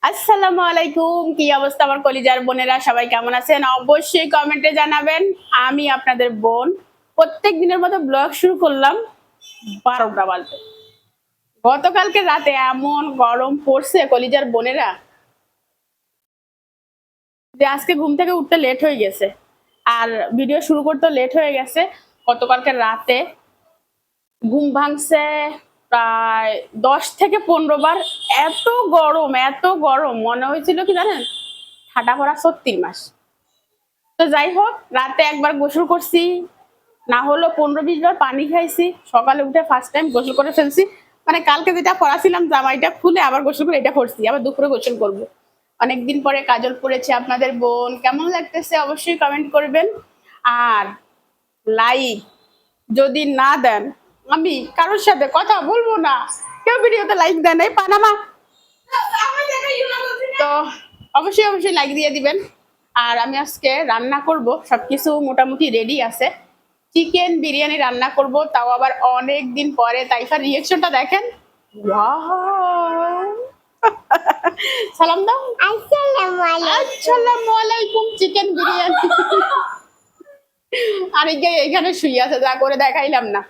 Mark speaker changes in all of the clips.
Speaker 1: আসসালামু আলাইকুম। কি অবস্থা আমার কলিজার বোনেরা, সবাই কেমন আছেন? অবশ্যই কমেন্টে জানাবেন। আমি আপনাদের বোন প্রত্যেক দিনের মতো ব্লগ শুরু করলাম 12টা বাজে। গতকালকে রাতে এমন গরম পড়ছে কলিজার বোনেরা যে আজকে ঘুম থেকে উঠতে লেট হয়ে গেছে, আর ভিডিও শুরু করতে লেট হয়ে গেছে। গতকালকে রাতে ঘুম ভাঙছে প্রায় 10 থেকে 15 বার। এত গরম মনে হয়েছিল কি জানেন, ঠাটা ভরা 36 মাস। তো যাই হোক, রাতে একবার গোসল করছি, না হলো 15-20 বার পানি খাইছি। সকালে উঠে ফার্স্ট টাইম গোসল করে ফেলছি। মানে কালকে যেটা পরাছিলাম জামাইটা খুলে আবার গোসল করে এটা করছি, আবার দুপুরে গোসল করব। অনেকদিন পরে কাজল পড়েছে আপনাদের বোন, কেমন লাগতেছে অবশ্যই কমেন্ট করবেন। আর লাইক যদি না দেন আমি কারোর সাথে কথা বলবো না। কেউ ভিডিওতে লাইক দেন এই পানামা, তো অবশ্যই লাইক দিয়ে দিবেন। আর আমি আজকে রান্না করব, সবকিছু মোটামুটি রেডি আছে। চিকেন বিরিয়ানি রান্না করব, তাও আবার অনেক দিন পরে। তাইফার রিয়েকশনটা দেখেন। ওয়াও! সালাম দাও। আসসালামু আলাইকুম। চিকেন বিরিয়ানি। আর এখানে শুয়ে আছে, যা করে দেখাইলাম না।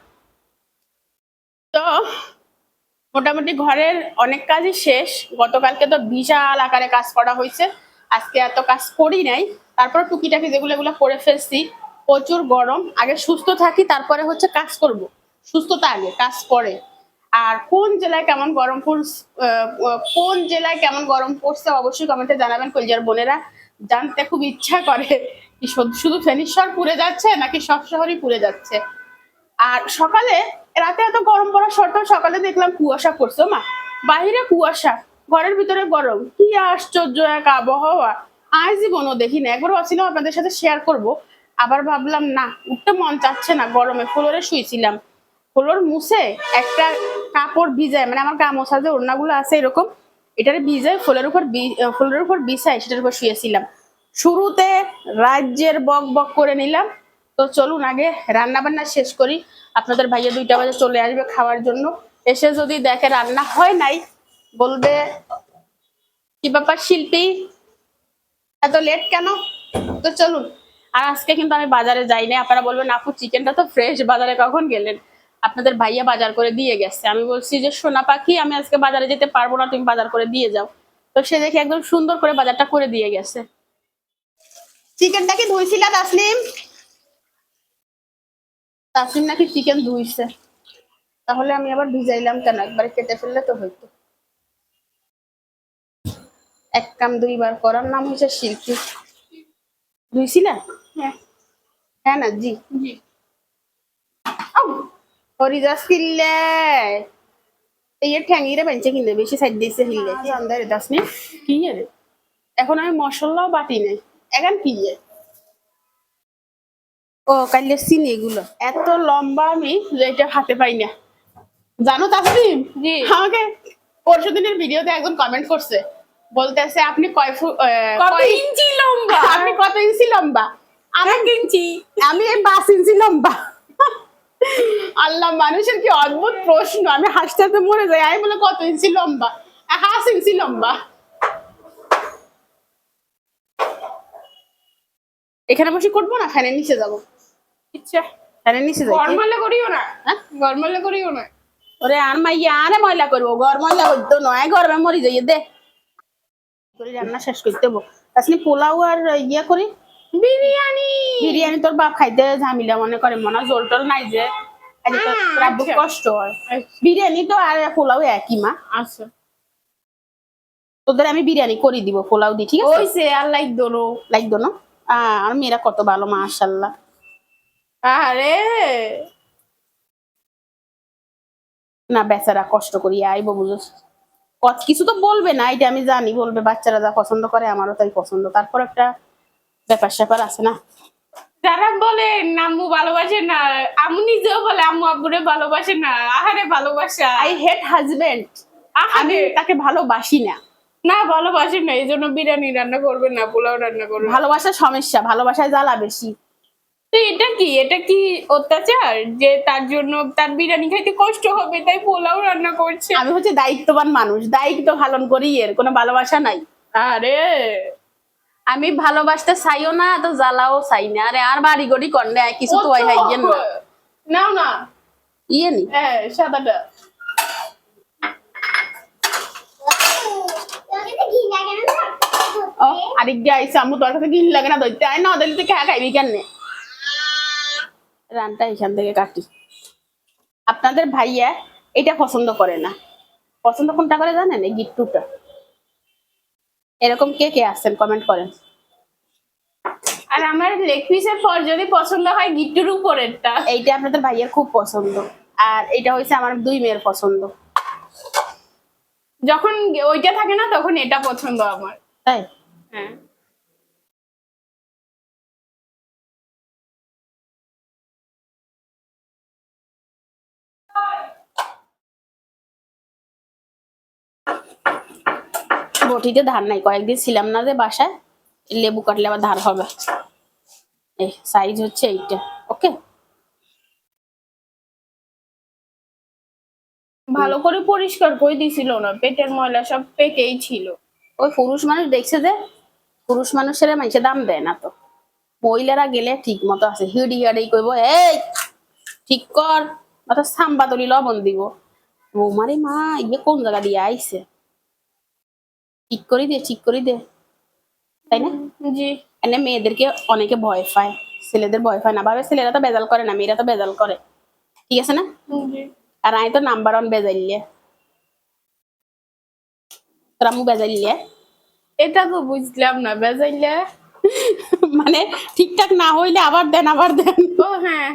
Speaker 1: তো মোটামুটি ঘরের অনেক কাজই শেষ। গতকালকে তো বিশাল আকারে কাজ করা হয়েছে, আজকে এত কাজ করি নাই। তারপর টুকিটাকি যেগুলো এগুলো করে ফেলছি। প্রচুর গরম, আগে সুস্থ থাকি তারপরে হচ্ছে কাজ করব। সুস্থতা আগে, কাজ পরে। আর কোন জেলায় কেমন গরম পড়ছে, অবশ্যই কমেন্টে জানাবেন কলিজার বোনেরা। জানতে খুব ইচ্ছা করে কি শুধু ফেনীশ্বর পুড়ে যাচ্ছে নাকি সব শহরই পুড়ে যাচ্ছে। আর সকালে, রাতে এত গরম পড়ার সত্ত্বেও সকালে দেখলাম কুয়াশা পড়ছে। মা, বাহিরে কুয়াশা, ঘরের ভিতরে গরম, কি আশ্চর্য এক আবহাওয়া। আজ জীবনও দেখি না। একবার ভাবছিলাম আপনাদের সাথে শেয়ার করব, আবার ভাবলাম না, উঠতে মন চাচ্ছে না। গরমে ফ্লোরে শুয়েছিলাম, ফ্লোর মুছে একটা কাপড় ভিজায়, মানে আমার গামছা যে ওড়নাগুলো আছে এরকম, এটারে ভিজায় ফ্লোরের উপর বিছায় সেটার উপর শুয়েছিলাম। শুরুতে রাজ্যের বক বক করে নিলাম। তো চলুন আগে রান্না বান্না শেষ করি। আপনাদের ভাইয়া 2টা বাজে চলে আসবে খাওয়ার জন্য। এসে যদি দেখে রান্না হয় নাই, বলবে কি ব্যাপার শিল্পী, এত লেট কেন? তো চলুন। আর আজকে কিন্তু আমি বাজারে যাই না। আপনারা বলবেন আপু চিকেনটা তো ফ্রেশ, বাজারে কখন গেলেন? আপনাদের ভাইয়া বাজার করে দিয়ে গেছে। আমি বলছি যে সোনা পাখি, আমি আজকে বাজারে যেতে পারবো না, তুমি বাজার করে দিয়ে যাও। তো সে দেখে একদম সুন্দর করে বাজারটা করে দিয়ে গেছে। চিকেনটা কি ধুইছিলা তাসলিম? তাসলিম নাকি চিকেন ধুইছে। তাহলে আমি আবার ভিজাইলাম কেন, একবারে কেটে ফেললে তো হইতো। এক কাম 2 বার করার নাম হচ্ছে শিল্পী। ধুইছিলা? হ্যাঁ। হ্যাঁ না জি জি। হরিদাস কিনলে এই ঠ্যাঙিরে বেঞ্চে কিনলে বেশি সাইড দিয়েছে হিললে কি আন্দারে দাস নি কি রে। এখন আমি মশলাও বাটি নাই। এখন কি ও কাইলে চিনি এগুলো এত লম্বা, আমি এটা হাতে পাই না। জানো তাসলিম, জি, আমাকে পরশুদিনের ভিডিওতে একজন কমেন্ট করছে, বলতেছে আপনি কত ইঞ্চি লম্বা, আপনি কত ইঞ্চি লম্বা? আমি ইঞ্চি, আমি 5 ইঞ্চি লম্বা। আল্লাহ, মানুষের কি অদ্ভুত প্রশ্ন। আমি হাসতে হাসতে মরে যাই। আমি বলে কত ইঞ্চি লম্বা? 1/2 ইঞ্চি লম্বা। এখানে বসে করবো না, ফ্যানের নিচে যাবো। ইচ্ছা ফ্যানের নিচে যাই। গরমালে করিও না, হ্যাঁ গরমালে করিও না। ওরে আর মাইয়া আরে ময়লা করবো, ঘর ময়লা করতো নয়, গরমে মরি যাই দে করে রান্না শেষ করতে হবো। আসলে পোলাও আর ইয়ে করি বিরিয়ানি। বিরিয়ানি তোর বাপ খাইতে ঝামিলা মনে করে, মনে হয় জোল টোল নাই যে, কষ্ট হয়। বিরিয়ানি তো আর পোলাও একই মা। আচ্ছা, তোদের আমি বিরিয়ানি করে দিব, পোলাও দি, ঠিক আছে? ওইসে আর লাইক দোনো, লাইক দোনো। আর মেয়েরা কত ভালো মাশাআল্লাহ। আরে না, বেচারা কষ্ট করি আইবো বুঝো। কিছু তো বলবে না, এটা আমি জানি, বলবে বাচ্চারা যা পছন্দ করে আমারও তাই পছন্দ। তারপর একটা ব্যাপার স্যাপার আছে না। যারা বলে আম্মু ভালোবাসে না, আম্মু নিজেও বলে আম্মু আব্বুরে ভালোবাসে না। আহারে ভালোবাসা, আই হেট হাজবেন্ড। আমি তাকে ভালোবাসি না। না ভালোবাসি না, এই জন্য বিরিয়ানি রান্না করবেন না, পোলাও রান্না করবেন। ভালোবাসার সমস্যা, ভালোবাসায় জ্বালা বেশি।
Speaker 2: তো এটা কি অত্যাচার যে তার জন্য তার বিরিয়ানি খাইতে কষ্ট হবে তাই পোলাও রান্না করছে?
Speaker 1: আমি হচ্ছে দায়িত্ববান মানুষ, দায়িত্ব পালন করি, এর কোনো ভালোবাসা নাই।
Speaker 2: আরে
Speaker 1: আমি ভালোবাসতে চাইও না, তো জ্বালাও চাই না। আরে আর বাড়ি গড়ি করলে কিছু তো হয় হাইয়েন না।
Speaker 2: নাও না,
Speaker 1: ইয়ে নি
Speaker 2: হ্যাঁ সাদাটা।
Speaker 1: ও আরেক গে আইছে, আমু তোর কাছে গিল লাগে না দইতে আয় না, ওদের থেকে খাইবি কেন? রানটা এখান থেকে কাটি। আপনাদের ভাইয়া এটা পছন্দ করে না, পছন্দ কোনটা করে জানেন? এই গিট্টুটা। এরকম কে কে আছেন কমেন্ট করেন।
Speaker 2: আর আমার লেগ পিসের পর যদি পছন্দ হয় গিট্টুর উপরেরটা।
Speaker 1: এইটা আপনাদের ভাইয়ের খুব পছন্দ, আর এটা হচ্ছে আমার 2 মেয়ের পছন্দ।
Speaker 2: যখন ওইটা থাকে না তখন এটা পছন্দ আমার।
Speaker 1: তাই
Speaker 2: হ্যাঁ
Speaker 1: বটিতে ধার নাই, কয়েকদিন ছিলাম না যে বাসায়, লেবু কাটলে আবার ধার হবে। এই সাইজ হচ্ছে এইটা। ওকে,
Speaker 2: ভালো করে পরিষ্কার করে দিছিল না, পেটের ময়লা সব পেকেই ছিল।
Speaker 1: ওই পুরুষ মানুষ দেখছে যে, পুরুষ মানুষের মানুষে দাম দেয় না তো, মহিলারা গেলে ঠিক মতো আছে, হিড়ি হিড়ি কইব এই ঠিক কর, মাথা সাম্বা তলি লবণ দিব। বৌমারে মা ইয়ে কোন জায়গা দিয়ে আইছে, ঠিক করে দে ঠিক করে দে, তাই না?
Speaker 2: জি
Speaker 1: এনে মেয়েদেরকে অনেকে ভয় পায়, ছেলেদের ভয় পায় না, ভাবে ছেলেরা তো বেজাল করে না, মেয়েরা তো বেজাল করে, ঠিক আছে না?
Speaker 2: জি।
Speaker 1: আর আমি তো নাম্বার 1 বেজাইলে, তোর আম্মু বেজাইলে
Speaker 2: এটা তো বুঝলাম না বেজাইলে।
Speaker 1: মানে ঠিকঠাক না হইলে আবার দেন আবার দেন।
Speaker 2: ও হ্যাঁ,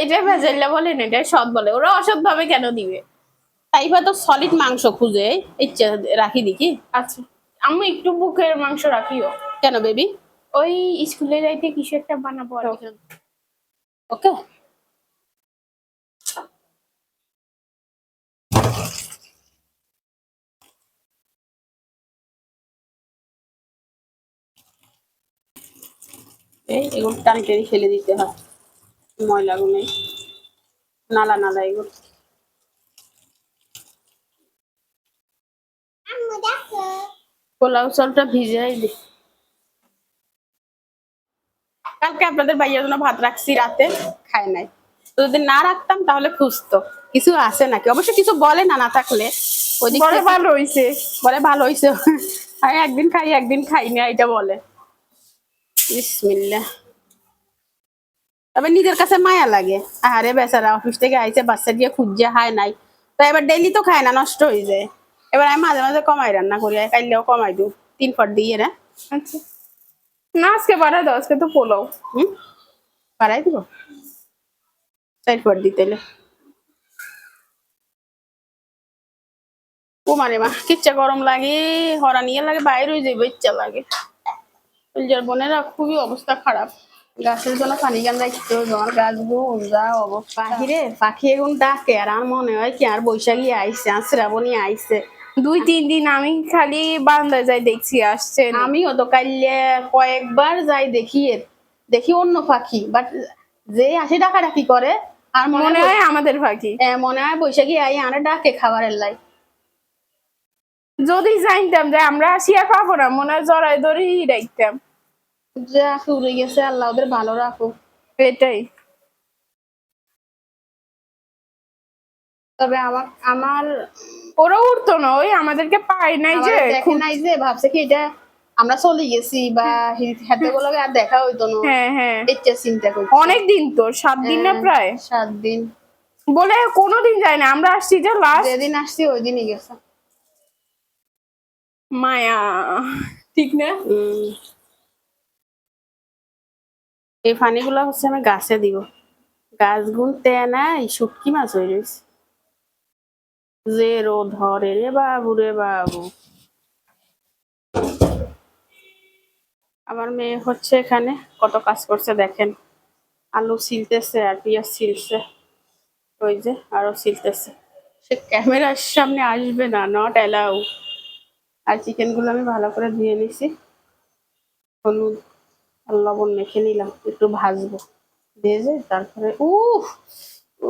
Speaker 2: এটা ভেজাইলা বলে না, এটা সৎ বলে। ওরা অসৎ ভাবে কেন দিবে?
Speaker 1: তাই তো সলিড মাংস খুঁজে ইচ্ছা রাখি দেখি।
Speaker 2: আচ্ছা আমি একটু বুকের মাংস রাখিও।
Speaker 1: কেন বেবি?
Speaker 2: ওই স্কুলে যাইতে কিছু একটা বানাবো আর কি।
Speaker 1: ওকে, এই এগুলো টানি টানি ফেলে দিতে হয়, ময়লাগুলো নালা নালা এগুলো। পোলাও চালটা ভিজাই দি। কালকে আপনাদের ভাইয়ের জন্য ভাত রাখছি, রাতে খায় নাই, তো যদি না রাখতাম তাহলে খুঁজতো কিছু আছে নাকি। অবশ্য কিছু বলে না, না থাকলে ওই দিক
Speaker 2: বলে
Speaker 1: থেকে
Speaker 2: ভালো হইছে।
Speaker 1: বলে ভালো হয়েছে, আমি একদিন খাই একদিন খাই না, এটা বলে। বিসমিল্লাহ। তবে নিজের কাছে মায়া লাগে, আরে বেচারা অফিস থেকে আইছে, বাচ্চা দিয়ে খুঁজছে খায় নাই, তো এবার ডেইলি তো খায় না, নষ্ট হয়ে যায়। এবার আমি মাঝে মাঝে কমাই রান্না করি, কাইলেও কমাই দিও 3 পট দিয়ে না।
Speaker 2: আচ্ছা না আজকে বাড়াই দাও, আজকে তো পোলাও।
Speaker 1: হুম, বাড়াই দিব 4 পট দিতে। ও মানে মা কিচ্ছা গরম লাগে, হরা নিয়ে লাগে, বাইরে হয়ে যাইব ইচ্ছা লাগে। কলজার বোনেরা খুবই অবস্থা খারাপ, গাছের জন্য পানি গান রাখতে হবে, আমার গাছগুলো যা অবস্থা। বাহিরে পাখি এখন ডাকে, আর আমার মনে হয় কি আর বৈশাখী আইসে, আর শ্রাবণী আইসে।
Speaker 2: 2-3 দিন আমি খালি বারান্দায় যাই দেখছি আসছে।
Speaker 1: আমিও তো কাইলে কয়েকবার যাই দেখি, দেখি অন্য পাখি, বাট যে আসে ডাকাডাকি করে, আর
Speaker 2: মনে হয় আমাদের পাখি।
Speaker 1: মনে হয় বৈশাখী আই আরে ডাকে খাবারের লাই।
Speaker 2: যদি জানতাম যে আমরা আসিয়া পাবো না, মনে হয় জড়াই ধরেই রাখতাম।
Speaker 1: যা উড়ে গেছে, আল্লাহ ওদের ভালো রাখুক।
Speaker 2: এটাই।
Speaker 1: তবে আমার
Speaker 2: ওরা উঠতো না, ওই আমাদেরকে পায় নাই যে,
Speaker 1: দেখে নাই যে, ভাবছে কি এটা আমরা চলে গেছি বা হাতে গুলো আর দেখা হইতো না।
Speaker 2: হ্যাঁ হ্যাঁ
Speaker 1: এটা চিন্তা করছি।
Speaker 2: অনেক দিন তো, 7 দিন না প্রায়
Speaker 1: 7 দিন
Speaker 2: বলে কোনোদিন যায় না। আমরা আসছি যে লাস্ট
Speaker 1: যেদিন আসছি ওই দিনই গেছে।
Speaker 2: মায়া, ঠিক না?
Speaker 1: এই পানিগুলো হচ্ছে আমি গাছে দিব, গাছ গুনতে না এই শুটকি মাছ হয়ে রয়েছে, যে রোদ ধরে রে বাবু রে বাবু। আমার মেয়ে হচ্ছে এখানে কত কাজ করছে দেখেন, আলু ছিলতেছে আর পেঁয়াজ ছিলছে, ওই যে আরো ছিলতেছে। সে ক্যামেরার সামনে আসবে না, নট অ্যালাউ। আর চিকেন গুলো আমি ভালো করে ধুয়ে নিছি, হলুদ আর লবণ মেখে নিলাম, একটু ভাজবো। ভেজে তারপরে উফ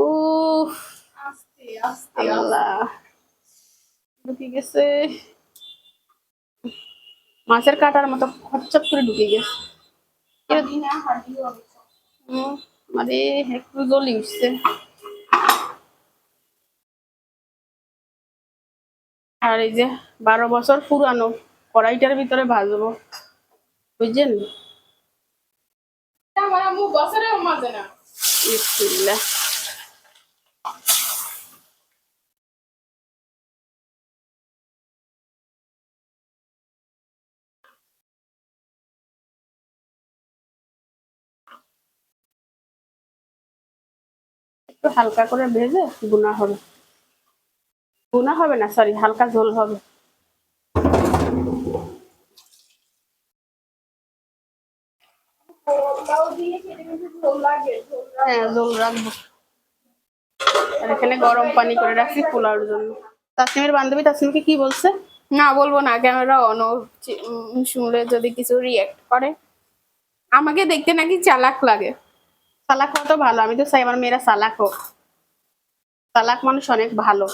Speaker 1: উফ
Speaker 2: আস্তে আস্তে
Speaker 1: আল্লাহ ঢুকে গেছে মাছের কাটার মতো খচ্চট করে ঢুকে গেছে
Speaker 2: আমি না হাঁটিও আমি।
Speaker 1: মানে একটু জ্বলি উঠছে আর এই যে 12 বছর পুরানো কড়াইটার ভিতরে ভাজবো বুঝছেন
Speaker 2: আমার আম্মু বছরেও মাজে না।
Speaker 1: বিসমিল্লাহ একটু হালকা করে ভেজে গুনা হবে না সরি হালকা ঝোল হবে
Speaker 2: পোলাও দিয়ে খেতে কিন্তু ঝোল লাগে, ঝোল লাগে।
Speaker 1: হ্যাঁ ঝোল রাখবো আর এখানে গরম পানি করে রাখছি পোলাওর জন্য তাসনিমের বান্ধবী তাসনিমকে কি বলছে
Speaker 2: না বলবো না, ক্যামেরা অন শুনলে যদি কিছু রিয়েক্ট করে। আমাকে দেখতে নাকি চালাক লাগে।
Speaker 1: চালাক হওয়া তো ভালো আমি তো চাই আমার মেয়েরা চালাক হোক চালাক মানুষ অনেক ভালো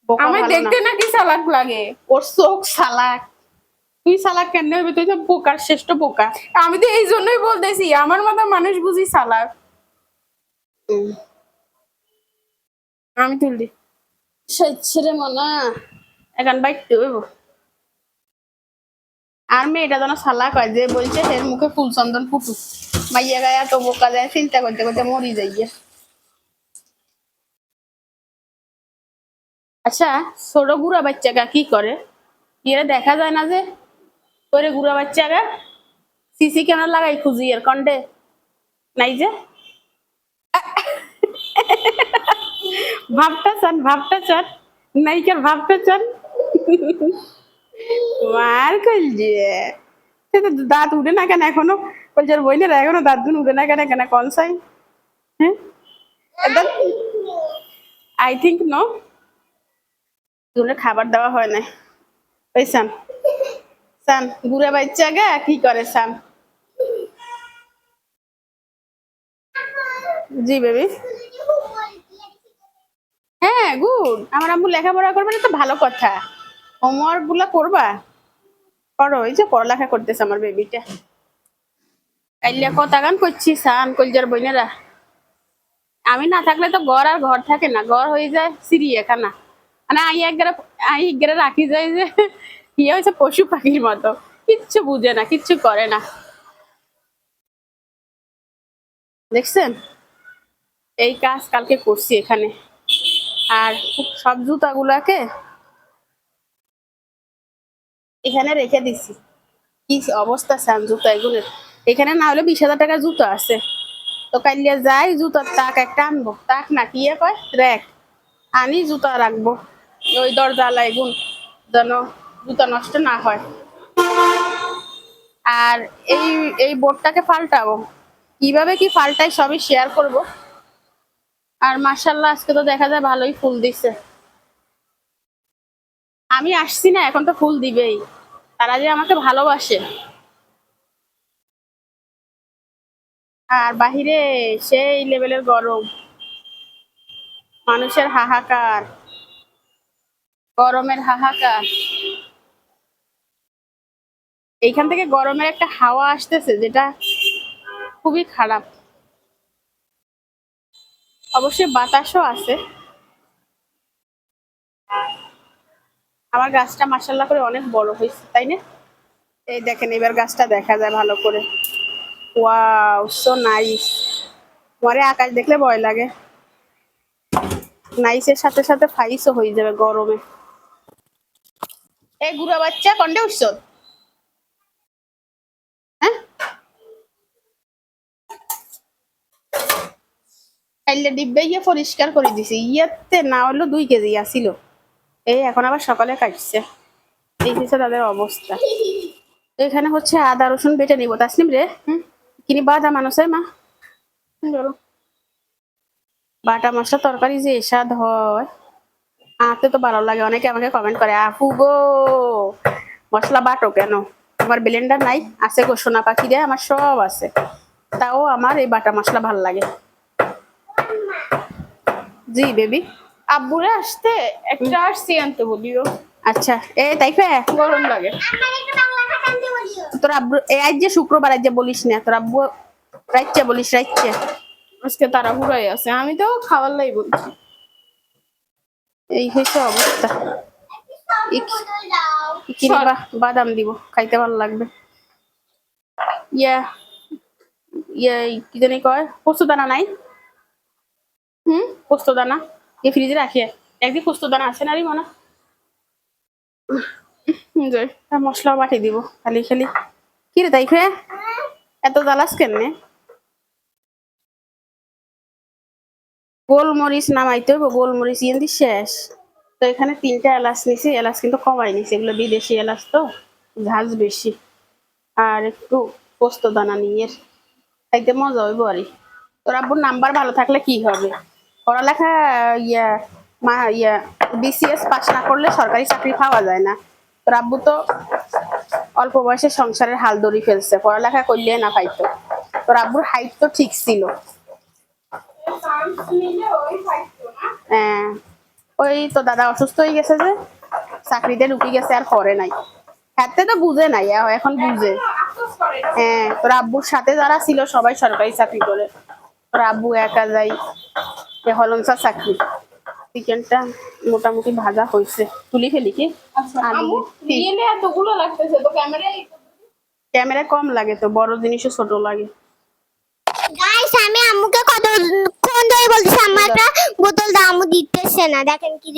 Speaker 1: বোকা
Speaker 2: আমার
Speaker 1: ভালো না
Speaker 2: দেখতে নাকি চালাক লাগে।
Speaker 1: ওর চোখ চালাক তুই চালাক কেন হবে তুই তো বোকার শ্রেষ্ঠ বোকা
Speaker 2: আমি তো এই জন্যই বলতেছি আমার মতো মানুষ বুঝি চালাক। আমি তুললি
Speaker 1: সচ্ছরে মনা এখন বাইতে হইব আর মেয়েটা যেন চালাক হয় যে বলছে এর মুখে ফুল চন্দন ফুটু মাইয়া গায়া তো বোকা যায় চিন্তা করতে করতে মরি যাইয়ে আচ্ছা ছোট গুড়া বাচ্চাটা কি করে এরা দেখা যায় না যে করে গুড়া বাচ্চারা সিসি ক্যামেরা লাগাই খুঁজি এর কন্ডে নাই যে ভাবটা চান নাইকার ভাবটা চান মার কইল যে সে তো দাঁত উঠে না কেন এখনো কলজার বইনেরা এখনো দাঁত দুন উঠে না কেন কেন কন সাই হ্যাঁ আই থিঙ্ক নো দুনের খাবার দেওয়া হয় না ওই সান সান গুড়া বাচ্চা গা কি করে সান জি বেবি হ্যাঁ গুড আমার আম্মু লেখাপড়া করবে না তো ভালো কথা হোমওয়ার্ক গুলা করবা করো এই যে পড়ালেখা করতেছে আমার বেবিটা কাইলিয়া কথা গান করছি সান কলজার বইনেরা আমি না থাকলে তো ঘর আর ঘর থাকে না ঘর হয়ে যায় চিড়িয়াখানা মানে আই একগারে রাখি যায় যে ইয়ে হয়েছে পশু পাখির মতো কিচ্ছু বুঝে না কিচ্ছু করে না দেখছেন এই কাজ কালকে করছি এখানে আর সব জুতাগুলাকে এখানে রেখে দিছি কি অবস্থা সান জুতা এগুলোর এখানে না হলে 20,000 টাকার জুতো আছে তো কাইলিয়া যাই জুতার তাক একটা আনবো তাক না কি কয় র্যাক আনি জুতা রাখবো ওই দরজা লাইগুন যেন জুতা নষ্ট না হয় আর এই এই বোর্ডটাকে পাল্টাবো কিভাবে কি পাল্টাই সবই শেয়ার করব আর মাশাআল্লাহ আজকে তো দেখা যায় ভালোই ফুল দিছে আমি আসছি না এখন তো ফুল দিবেই তারা যে আমাকে ভালোবাসে আর বাহিরে সেই লেভেলের গরম মানুষের হাহাকার গরমের হাহাকার এইখান থেকে গরমের একটা হাওয়া আসতেছে যেটা খুবই খারাপ অবশ্যই বাতাসও আছে আমার গাছটা মাশাআল্লাহ করে অনেক বড় হয়েছে তাই না এই দেখেন এবার গাছটা দেখা যায় ভালো করে ওয়াও সো নাইস মরে আকাশ দেখলে ভয় লাগে নাইসের সাথে সাথে ফাইসও হয়ে যাবে গরমে এই গুড়া বাচ্চা কন্ডে উঠছ হ্যাঁ কাইলে ডিব্বে গিয়ে পরিষ্কার করে দিছি ইয়াতে না হলো 2 কেজি আসিল এই এখন আবার সকালে কাটছে এই হচ্ছে তাদের অবস্থা তো এখানে হচ্ছে আদা রসুন বেটে নিব তাসনিম রে কিনি বাদা মানুষের মা বলো বাটা মাছটা তরকারি যে স্বাদ হয় আতে তো ভালো লাগে অনেকে আমাকে কমেন্ট করে আপু গো মশলা বাটো কেন আমার ব্লেন্ডার নাই আছে গো সোনা পাখি রে আমার সব আছে তাও আমার এই বাটা মশলা ভাল লাগে। জি বেবি।
Speaker 2: আব্বুরে আসতে একটা আরসি আনতে বলিও,
Speaker 1: আচ্ছা তাই ফে
Speaker 2: গরম লাগে।
Speaker 1: তোর আব্বু আজ যে শুক্রবার, আজ যে বলিস না, তোর আব্বু রাইচ্ছে বলিস, রাইচ্ছে।
Speaker 2: আজকে তারা হুড়াই আছে, আমি তো খাওয়ার লাই বলছি।
Speaker 1: এই হয়েছে অবস্থা। কিনে বাদাম দিব, খাইতে ভালো লাগবে। ইয়া ইয়া কি জানি কয়, পোস্ত দানা নাই? পোস্ত দানা এই ফ্রিজে রাখিয়ে, একদিন পোস্ত দানা আছে না রে মনে। মশলা বাটি দিব খালি খালি। কি রে তাই ফে এত জ্বালাস কেমনে? গোলমরিচ নামাইতে হইব, গোলমরিচ ইয়েন্দি শেষ। তো এখানে 3টা এলাচ নিছি, এলাচ কিন্তু কমাই নিছি, এগুলো বিদেশি এলাচ তো ঝাঁজ বেশি। আর একটু পোস্ত দানা নিয়ে খাইতে মজা হইব আর। তোর আব্বুর নাম্বার ভালো থাকলে কি হবে, পড়ালেখা ইয়া বিসিএস পাস না করলে সরকারি চাকরি পাওয়া যায় না। তোর আব্বু তো অল্প বয়সে সংসারের হাল ধরি ফেলছে, পড়ালেখা করলে না পাইতো। তোর আব্বুর হাইট তো ঠিক ছিল। হ্যাঁ, ওই তো দাদা অসুস্থ হয়ে গেছে যে, চাকরিতে ঢুকে গেছে, আর করে নাই। হাতে তো বুঝে নাই, এখন বুঝে। হ্যাঁ, তোর আব্বুর সাথে যারা ছিল সবাই সরকারি চাকরি করে, তোর আব্বু একা যাই হলংসা চাকরি। চিকেনটা মোটামুটি ভাজা হয়েছে, তুলি ফেলি কি?
Speaker 2: এতগুলো লাগতেছে তো
Speaker 1: ক্যামেরা কম লাগে, তো বড় জিনিসও ছোট লাগে।
Speaker 3: গাইস আমি আম্মুকে কতক্ষণ ধরে বলতেছি আম্মু একটা বোতল দাও, আম্মু দিতেছে না, দেখেন কি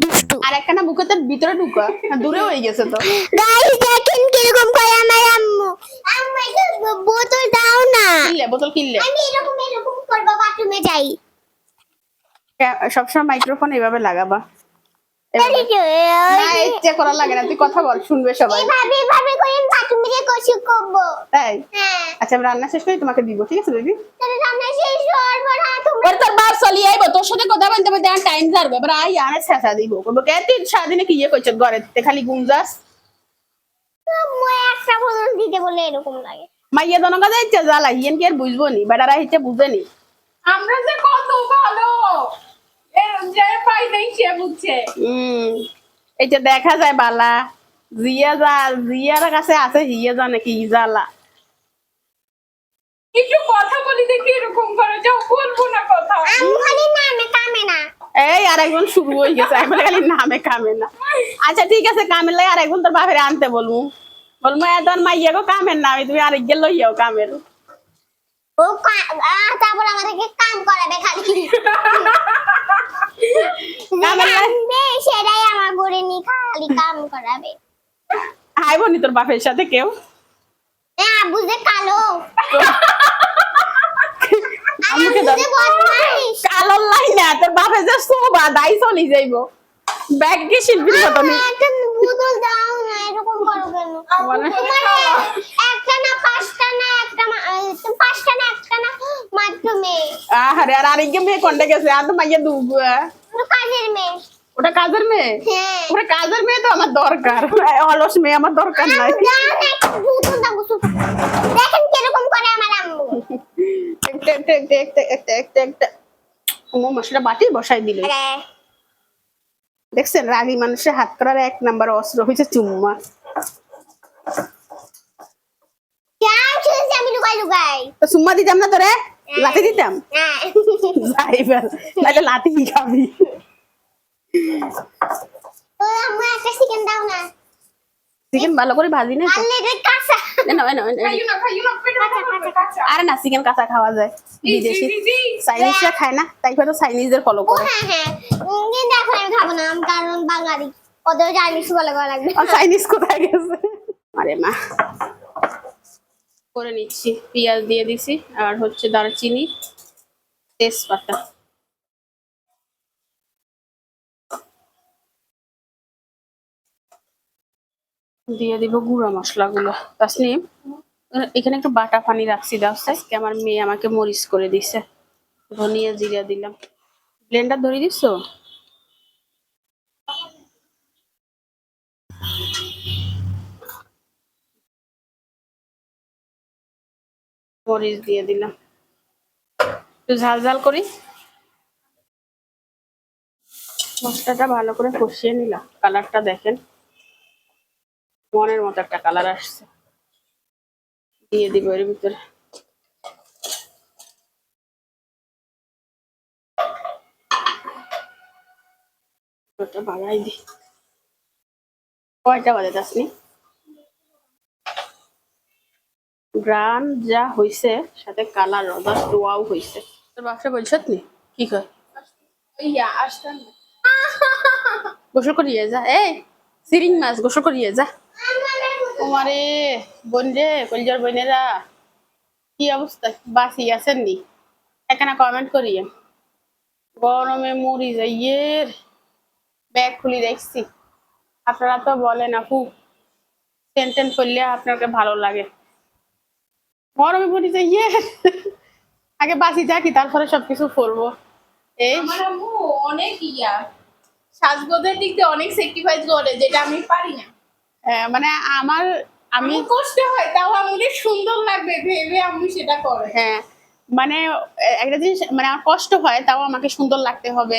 Speaker 3: দুষ্টু।
Speaker 1: আর একটা না বুকের ভিতরে ঢুকা, দূরে হয়ে গেছে তো।
Speaker 3: গাইস দেখেন কিরকম করে আমার আম্মু, আম্মু একটা বোতল দাও না।
Speaker 1: কিনলে বোতল কিনলে?
Speaker 3: আমি এরকম এরকম করব, বাথরুমে যাই।
Speaker 1: সবসময় মাইক্রোফোন এভাবে লাগাবা।
Speaker 3: তাহলে কি
Speaker 1: না ইচ্ছে করা লাগে না, তুই কথা বল, শুনবে সবাই।
Speaker 3: এইভাবে এইভাবে করে বাথরুমে গিয়ে কষি করব।
Speaker 1: তাই?
Speaker 3: হ্যাঁ,
Speaker 1: আচ্ছা আমি রান্না শেষ করে তোমাকে দিব, ঠিক আছে বেবি?
Speaker 3: তাহলে রান্না শেষ হওয়ার পর তুমি
Speaker 1: ওর তোর বাপ চলি আইব, তোর সাথে কথা বলতে বলতে আমার টাইম যাবে, এবার আই আনে শেষা দিব। বলবো কে তুই সারাদিনে কি ইয়ে করছিস ঘরে, খালি গুঞ্জাস।
Speaker 3: আম্মু একটা বোতল দিতে বলে এরকম লাগে।
Speaker 1: মাইয়া দনকা যাইছে জ্বালা, হিয়েন কি আর বুঝবো নি, বেটারা হিচ্ছে বুঝেনি।
Speaker 2: আমরা যে কত ভালো, যে পাই নাই সে বুঝছে।
Speaker 1: এইটা দেখা যায় বালা, জিয়ার কাছে আছে হিয়ে জানে কি জ্বালা।
Speaker 2: একটু কথা বলি দেখি, এরকম করে যাও, বলবো না কথা।
Speaker 3: আম্মু খালি নামে কামে না।
Speaker 1: এই আরেকজন শুরু হয়ে গেছে, আমি খালি নামে কামে না। আচ্ছা ঠিক আছে, কামের লাগে আরেকজন তোর বাপের আনতে বলবো, এত মাইয়া গো কামের না, তুমি আরেক গেল লইয়াও কামের।
Speaker 3: ও তারপর আমাদেরকে কাম করাবে খালি। সেটাই আমার গড়ে নি, খালি কাম করাবে।
Speaker 1: আইব নি তোর বাপের সাথে কেউ?
Speaker 3: আব্বু যে কালো,
Speaker 1: আমাকে
Speaker 3: আব্বু যে বদমাইশ।
Speaker 1: কালোর লাই না, তোর বাপে যে সোবা দাই চলি যাইব। ব্যাগ কি শিল্পীর মতো নি?
Speaker 3: একটা বোতল দাও না, এরকম করো কেন?
Speaker 1: মানে
Speaker 3: একটা না পাঁচটা না, পাঁচটা না একটা না মাত্র মেয়ে।
Speaker 1: আরে আর আরেক মেয়ে কোনটা গেছে, আর তো মাইয়া দুব।
Speaker 3: কাজের মেয়ে।
Speaker 1: ওটা কাজের মেয়ে?
Speaker 3: হ্যাঁ,
Speaker 1: ওটা কাজের মেয়ে তো আমার দরকার, অলস মেয়ে আমার দরকার নাই।
Speaker 3: বোতল দাও, দেখেন কিরকম করে আমার আম্মু।
Speaker 1: একটা মশলা বাটি বসাই দিল। দেখছেন, রাগী মানুষের হাত করার 1 নাম্বার অস্ত্র হয়েছে চুম্মা।
Speaker 3: আমি লুকাই লুকাই
Speaker 1: তো চুম্মা দিতাম না তোরে, লাঠি দিতাম।
Speaker 3: হ্যাঁ।
Speaker 1: যাইবার নাহলে লাঠি খাবি।
Speaker 3: তো আম্মু একটা চিকেন দাও না।
Speaker 1: চিকেন ভালো করে ভাজি না তো?
Speaker 3: আনলে এটা কাঁচা।
Speaker 2: খাইও না, পেটে ব্যথা করবে, কাঁচা।
Speaker 1: আরে না, চিকেন কাঁচা খাওয়া যায়, বিদেশি চাইনিজরা খায় না, তাই হয়তো চাইনিজদের ফলো
Speaker 3: ও
Speaker 1: করে।
Speaker 3: হ্যাঁ হ্যাঁ, কিন্তু এখন আমি খাবো না, কারণ বাঙালি, ওদের চাইনিজ ভালো করা লাগবে।
Speaker 1: আর চাইনিজ কোথায় গেছে? আরে মা, করে নিচ্ছি, পেঁয়াজ দিয়ে দিছি, আর হচ্ছে দারচিনি, তেজপাতা দিয়ে দিব, গুঁড়া মশলাগুলো। তাসনিম, এখানে একটু বাটা পানি রাখছি, দাও। আজকে আমার মেয়ে আমাকে মরিচ করে দিছে, ধনিয়া জিরা দিলাম। ব্লেন্ডার ধরে দিছো? মরিচ দিয়ে দিলাম, একটু ঝাল ঝাল করি। মশলাটা ভালো করে কষিয়ে নিলাম। কালারটা দেখেন, মনের মতো একটা কালার আসছে। দিয়ে দিব এর ভিতরে ওটা বাড়াই দি। কয়টা বাজে আসনি? গ্রান যা হইছে সাথে কালার জাস্ট ওয়াও হইছে। তোর বাপটা বলছত নি কি কয়?
Speaker 2: ইয়া আসতাম না।
Speaker 1: গোসল করিয়ে যা, এই সিরিং মাছ গোসল করিয়ে যা। তোমারে বোন রে, কলজার বোনেরা কি অবস্থা, বাসি আছেন নি? এখানে কমেন্ট করিয়ে। গরমে মরি যাইয়ের, ব্যাগ খুলি দেখছি। আপনারা তো বলেন আপু টেন করলে আপনাকে ভালো লাগে, গরমে মরি যাইয়ে। আগে বাসি থাকি তারপরে সবকিছু করবো। এই
Speaker 2: আমার আম্মু অনেক সাজগোজের দিক দিয়ে অনেক স্যাক্রিফাইস করে, যেটা আমি পারি না।
Speaker 1: মানে আমি
Speaker 2: আমি কষ্ট হয়, তাও আমাদের সুন্দর লাগবে ভেবে আম্মু সেটা করে।
Speaker 1: হ্যাঁ মানে একটা জিনিস, মানে আমার কষ্ট হয় তাও আমাকে সুন্দর লাগতে হবে,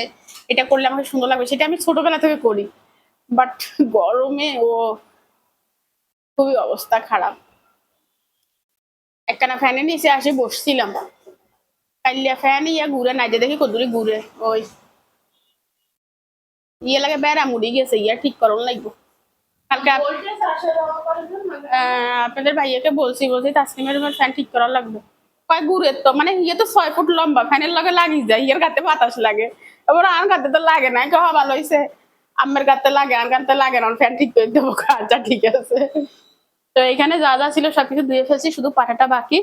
Speaker 1: এটা করলে আমাকে সুন্দর লাগবে, সেটা আমি ছোটবেলা থেকে করি। বাট গরমে খুবই অবস্থা খারাপ। একখানা ফ্যানের নিচে আসে বসছিলাম, কাইলিয়া ফ্যান ইয়া ঘুরে নাই যে দেখি কদুরি ঘুরে ওই ইয়ে লাগে বেড়া মুড়ি গেছে, ইয়া ঠিক করন লাগবো। কালকে
Speaker 2: ভোল্টেজ আসা যাওয়া করার জন্য
Speaker 1: আপনাদের ভাইয়াকে বলছি তাসলিমের রুমের ফ্যান ঠিক করা লাগবে। কয় ঘুরে তো মানে ইয়ে তো 6 ফুট লম্বা, ফ্যানের লগে লাগি যায়, ইয়ের গাতে বাতাস লাগে। এবার আর গাতে তো লাগে না, কেউ ভালো হয়েছে আমের গাতে লাগে, আর গাতে লাগে না, ফ্যান ঠিক করে দেবো। আচ্ছা ঠিক আছে। তো এখানে যা যা ছিল সবকিছু ধুয়ে ফেলছি, শুধু পাঠাটা বাকি।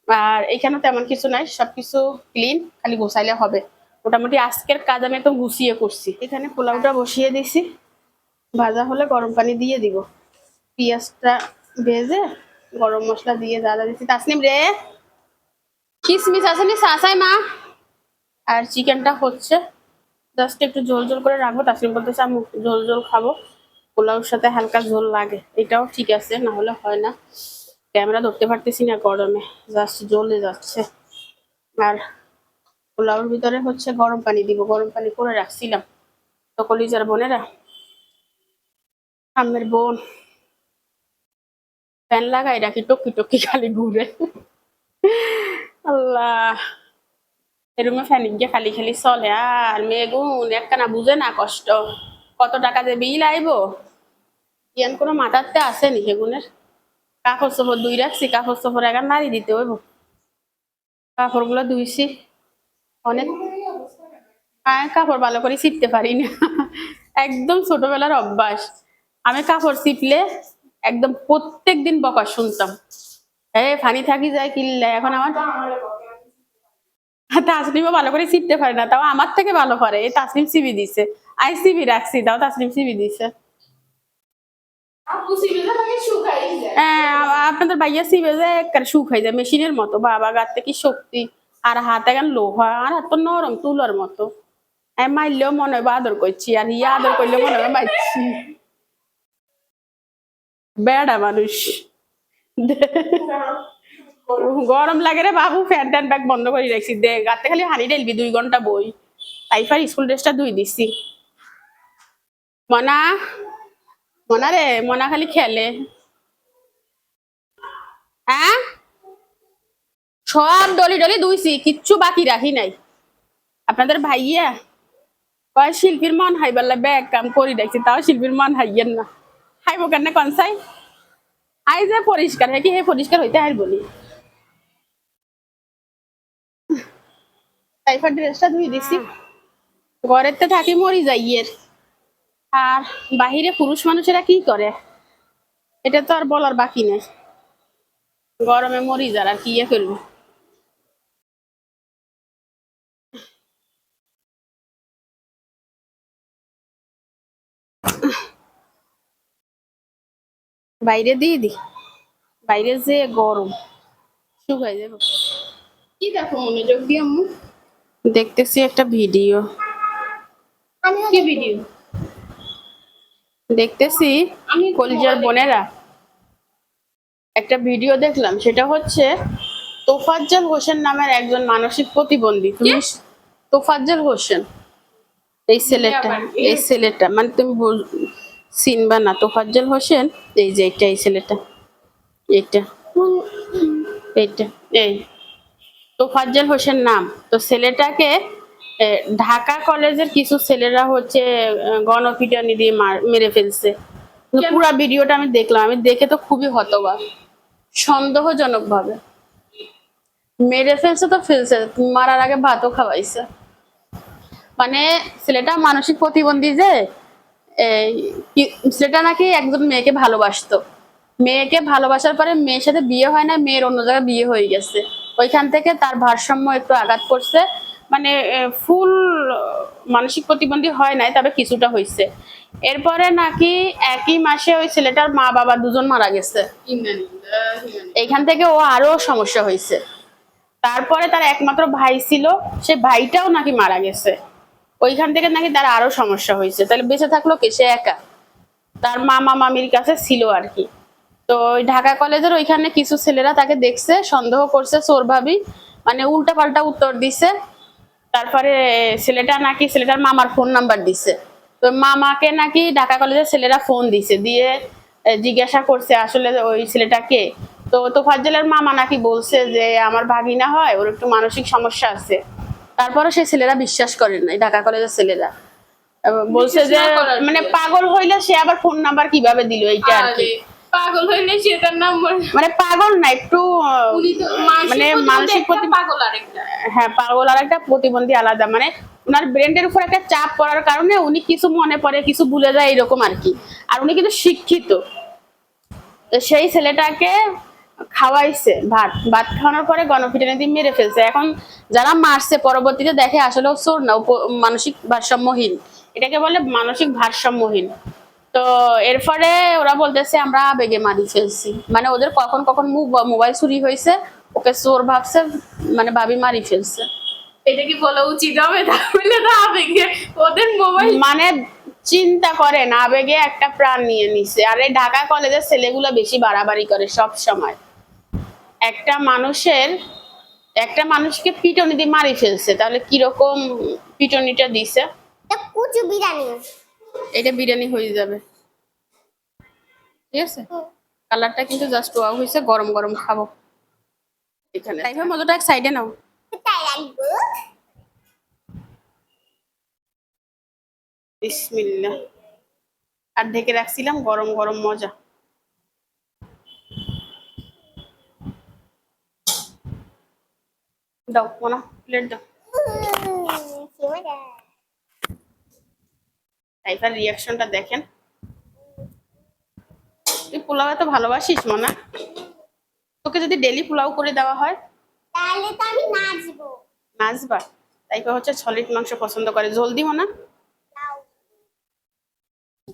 Speaker 1: আর এখানে তেমন কিছু নাই, সবকিছু ক্লিন, খালি গোছাইলে হবে। মোটামুটি আজকের কাজ আমি একদম গুছিয়ে করছি। এখানে পোলাওটা বসিয়ে দিছি, ভাজা হলে গরম পানি দিয়ে দিব। পেঁয়াজটা ভেজে গরম মশলা দিয়ে যা যা দিচ্ছি। তাসনিম রে কিসমিস আসেনি সাসাই মা। আর চিকেনটা হচ্ছে, জাস্ট একটু ঝোল ঝোল করে রাখবো। তাসনিম বলতেছে আমি ঝোল ঝোল খাবো, পোলাওর সাথে হালকা ঝোল লাগে, এটাও ঠিক আছে, না হলে হয় না। ক্যামেরা ধরতে পারতেছি না গরমে, জাস্ট জ্বলে যাচ্ছে। আর পোলাওর ভিতরে হচ্ছে গরম পানি দিব, গরম পানি করে রাখছিলাম। তো কলিজার বোনেরা, আমের বোন ফ্যান লাগাই রাখি, টকি টকি খালি ঘুরে। আল্লাহ, এরুমে ফ্যান গিয়ে খালি খালি চলে। আর মেগুন একখানা বুঝে না কষ্ট, কত টাকা যে বিল আইবো ইয়ান কোনো মাথাতে আসেনি সেগুনের। কাপড় চোপড় ধুই রাখছি, কাপড় চোপড় এখন নাড়ি দিতে হইব। কাপড় গুলো ধুইছি অনেক, কাপড় ভালো করে ছিটতে পারি না। একদম ছোটবেলার অভ্যাস, আমি কাপড় চিপলে একদম প্রত্যেক দিন বকা শুনতাম, ফানি থাকি যায় কিনলে। এখন আমার তাসনিমও ভালো করে ছিটতে পারে না, তাও আমার থেকে ভালো পারে। এই তাসনিম সিবি দিছে, আই সিবি রাখছি, তাও তাসনিম সিবি দিছে।
Speaker 2: আপু সিভিল লাগে শুকাই যায়।
Speaker 1: হ্যাঁ, আপনাদের ভাইয়া সিবে যে শুকাই যায় মেশিনের মতো। বাবা গাতে কি শক্তি, আর হাতে গান লোহা, আর হাত তো নরম তুলার মতো। মারলেও মনে হয় আদর করছি, আর ইয়া আদর করলে মনে হয় মারছি। বেড়া মানুষ। গরম লাগে রে বাবু, ফ্যান ট্যান ব্যাগ বন্ধ করে রাখছি, দে গাতে খালি হানি ঢেলবি 2 ঘন্টা বই। তাইফার স্কুল ড্রেসটা ধুই দিছি। মনা, মনা রে, মনা খালি খেলে। হ্যাঁ, সব ডলি ডলি ধুইছি, কিচ্ছু বাকি রাখি নাই। আপনাদের ভাইয়া কয় শিল্পীর মন হাইবার ব্যাগ কাম করি দেখছি, তাও শিল্পীর মন হাইয়েন না। হাইব কেন কনসাই, আই যে পরিষ্কার হ্যাঁ কি হে পরিষ্কার হইতে আর বলি। তাইফার ড্রেসটা ধুই দিছি, ঘরেতে থাকি মরি যাইয়ের। আর বাহিরে পুরুষ মানুষেরা কি করে এটা তো আর বলার বাকি নেই, গরমে মরি যার আর কি ইয়ে করবো। বাইরে দিয়ে দি, বাইরে যে গরম, শুকাই যাবো।
Speaker 2: কি দেখো মনোযোগ দিয়ে আম্মু?
Speaker 1: দেখতেছি একটা ভিডিও,
Speaker 2: কি ভিডিও?
Speaker 1: দেখতেছি কলিজার বোনেরা একটা ভিডিও দেখলাম, সেটা হচ্ছে তোফাজ্জল হোসেন নামের একজন মানসিক প্রতিবন্ধী। তুমি তোফাজ্জল হোসেন, এই ছেলেটা মানে তুমি চিনবা না। তোফাজ্জল হোসেন, এই যে এটা, এই ছেলেটা, এইটা, এইটা, এই তোফাজ্জল হোসেন নাম। তো ছেলেটাকে ঢাকা কলেজের কিছু ছেলেরা হচ্ছে গণপিটুনি দিয়ে মেরে ফেলছে। পুরো ভিডিওটা আমি দেখলাম, আমি দেখে তো খুবই হতবাক। সন্দেহজনক ভাবে মেরে ফেলছে, তো ফেলছে, মারার আগে ভাতও খাওয়াইছে। মানে ছেলেটা মানসিক প্রতিবন্ধী যে, ছেলেটা নাকি একজন মেয়েকে ভালোবাসতো। মেয়েকে ভালোবাসার পরে মেয়ের সাথে বিয়ে হয় না, মেয়ের অন্য জায়গায় বিয়ে হয়ে গেছে। ওইখান থেকে তার ভারসাম্য একটু আঘাত করছে। মানে ফুল মানসিক প্রতিবন্ধী হয় নাই, তবে কিছুটা হয়েছে। এরপরে নাকি একই মাসে ওই ছেলেটার মা বাবা দুজন মারা গেছে। এইখান থেকে ও আরো সমস্যা হয়েছে। তারপরে তার একমাত্র ভাই ছিল, সে ভাইটাও নাকি মারা গেছে। ওইখান থেকে নাকি তার আরো সমস্যা হয়েছে। তাহলে বেঁচে থাকলো কে? সে একা। তার মামা মামির কাছে ছিল আর কি। তো ওই ঢাকা কলেজের ওইখানে কিছু ছেলেরা তাকে দেখছে, সন্দেহ করছে, চোর ভাবি, মানে উল্টা পাল্টা উত্তর দিছে। তারপরে ছেলেটার মামার ফোন নাম্বার দিছে। তো মামাকে নাকি ঢাকা কলেজের ছেলেরা ফোন দিছে, দিয়ে জিজ্ঞাসা করছে আসলে ওই ছেলেটা কে। তো তোফাজ্জলের মামা নাকি বলছে যে আমার ভাগিনা হয়, ওর একটু মানসিক সমস্যা আছে। তারপরে সেই ছেলেরা বিশ্বাস করে নাই, ঢাকা কলেজের ছেলেরা বলছে যে মানে পাগল হইলে সে আবার ফোন নাম্বার কিভাবে দিল, এইটা আর কি।
Speaker 2: পাগল হইলে সেটার নাম
Speaker 1: মানে পাগল না, একটু মানে মানসিক
Speaker 2: পাগল আরেকটা।
Speaker 1: হ্যাঁ, পাগল আর একটা প্রতিবন্ধী আলাদা। মানে উনার ব্রেনের উপর একটা চাপ পড়ার কারণে উনি কিছু মনে পড়ে, কিছু ভুলে যায়, এরকম আর কি। আর উনি কিন্তু শিক্ষিত। তো সেই ছেলেটাকে খাওয়াইছে ভাত, ভাত খাওয়ানোর পরে গণপিটুনি দিয়ে মেরে ফেলছে। এখন যারা মারছে পরবর্তীতে দেখে আসলে ও চোর না, মানসিক ভারসাম্যহীন। এটাকে বলে মানসিক ভারসাম্যহীন। তো এর ফলে ওরা বলতেছে আমরা আবেগে মারি ফেলছি। মানে ওদের কখন কখন মোবাইল চুরি হয়েছে, ওকে চোর ভাবছে, মানে ভাবি মারি ফেলছে।
Speaker 2: এটা কি বলা উচিত হবে? তাহলে না আবেগে ওদের মোবাইল,
Speaker 1: মানে চিন্তা করেন, আবেগে একটা প্রাণ নিয়ে নিছে। আর এই ঢাকা কলেজের ছেলেগুলো বেশি বাড়াবাড়ি করে সব সময়। একটা মানুষকে পিটুনি দিয়ে মারি ফেলছে, তাহলে কিরকম পিটুনিটা দিছে?
Speaker 3: কুচু বিরিয়ানি।
Speaker 1: এটা বিরিয়ানি হয়ে যাবে, ঠিক আছে। কালারটা কিন্তু জাস্ট ওয়াও হয়েছে, গরম গরম খাবো। এখানে তাই মজাটা এক সাইডে নাও।
Speaker 3: তাই রাখবো।
Speaker 1: বিসমিল্লাহ। আর ঢেকে রাখছিলাম, গরম গরম মজা। দাও মোনা, প্লেট দাও। তাইফার রিয়াকশনটা দেখেন। তুই পোলাও এত ভালোবাসিস মোনা? তোকে যদি ডেলি পোলাও করে দেওয়া হয়
Speaker 3: তাহলে তো আমি নাচবো।
Speaker 1: নাচবা? তাইফা হচ্ছে সলিড মাংস পছন্দ করে। ঝোল দিব না?
Speaker 3: দাও।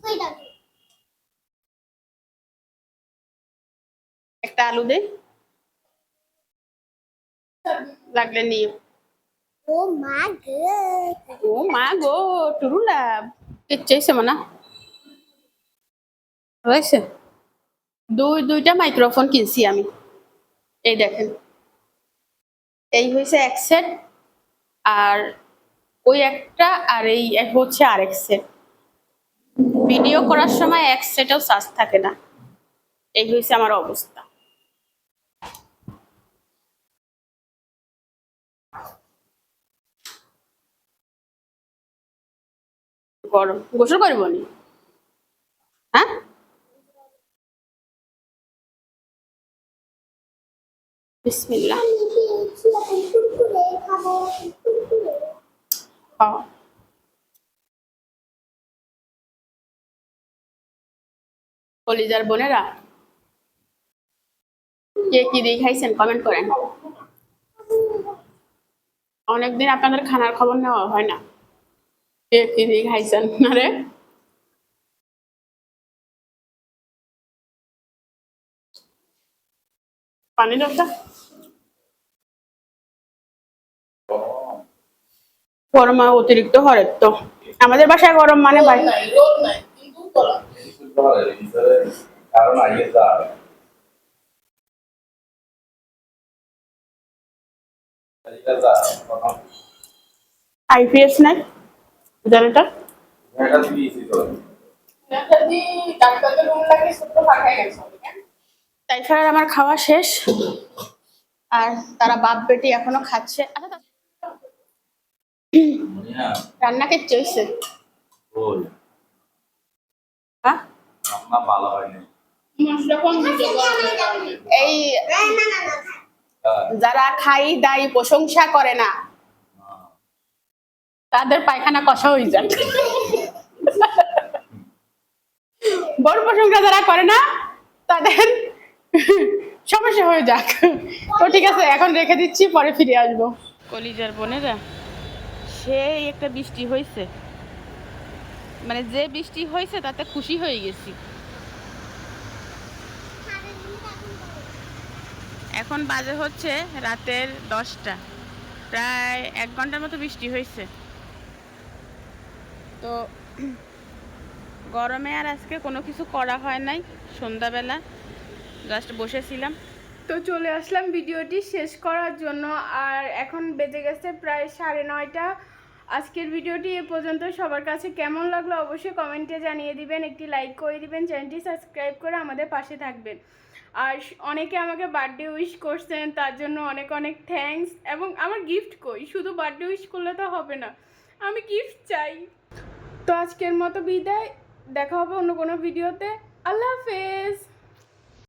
Speaker 3: কই দাও?
Speaker 1: একটা আলু দে, লাগলে নিও।
Speaker 3: ও মা গো।
Speaker 1: ও মা গো, টুরুলা চাইছে মোনা। হয়েছে। দুইটা মাইক্রোফোন কিনছি আমি, এই দেখেন। এই হয়েছে এক সেট, আর ওই একটা, আর এই হচ্ছে আরেক সেট। ভিডিও করার সময় এক সেটেও চার্জ থাকে না। এই হয়েছে আমার অবস্থা। গরম, গোসল করব নি? হ্যাঁ, বিসমিল্লাহ। খাও। কলিজার বোনেরা, কে কি দিয়ে খাইছেন কমেন্ট করেন। অনেকদিন আপনাদের খানার খবর নেওয়া হয় না। কে কি দিয়ে খাইছেন? আরে পানি দরকার। গরম অতিরিক্ত হরে তো আমাদের বাসায় গরম মানে
Speaker 4: কারণ আইয়ে
Speaker 1: আইপিএস নাই জানেটা তাইছাড়া আমার খাওয়া শেষ আর তারা বাপ বেটি এখনো খাচ্ছে। আচ্ছা রান্না কে চইছে হ্যাঁ মশলা কম দিতে এই যারা খাই দাই প্রশংসা করে না তাদের পায়খানা কষা হয়ে যায়। বড় প্রশংসা যারা করে না তাদের সমস্যা হয়ে যাক। তো ঠিক আছে এখন রেখে দিচ্ছি, পরে ফিরে আসবো। কলিজার বোনেরা সেই একটা বৃষ্টি হয়েছে, মানে যে বৃষ্টি হয়েছে তাতে খুশি হয়ে গেছি। এখন বাজে হচ্ছে রাতের 10টা, প্রায় 1 ঘন্টার মতো বৃষ্টি হয়েছে। তো গরমে আর আজকে কোনো কিছু করা হয় নাই, সন্ধ্যাবেলা জাস্ট বসেছিলাম।
Speaker 2: তো চলে আসলাম ভিডিওটি শেষ করার জন্য, আর এখন বেজে গেছে প্রায় 9:30। আজকের ভিডিওটি এ পর্যন্ত। সবার কাছে কেমন লাগলো অবশ্যই কমেন্টে জানিয়ে দিবেন, একটি লাইক করে দিবেন, চ্যানেলটি সাবস্ক্রাইব করে আমাদের পাশে থাকবেন। আর অনেকে আমাকে বার্থডে উইশ করছেন, তার জন্য অনেক অনেক থ্যাঙ্কস। এবং আমার গিফট কই, শুধু বার্থডে উইশ করলে তো হবে না, আমি গিফট চাই। তো আজকের মতো বিদায়, দেখা হবে অন্য কোনো ভিডিওতে। আল্লাহ হাফেজ।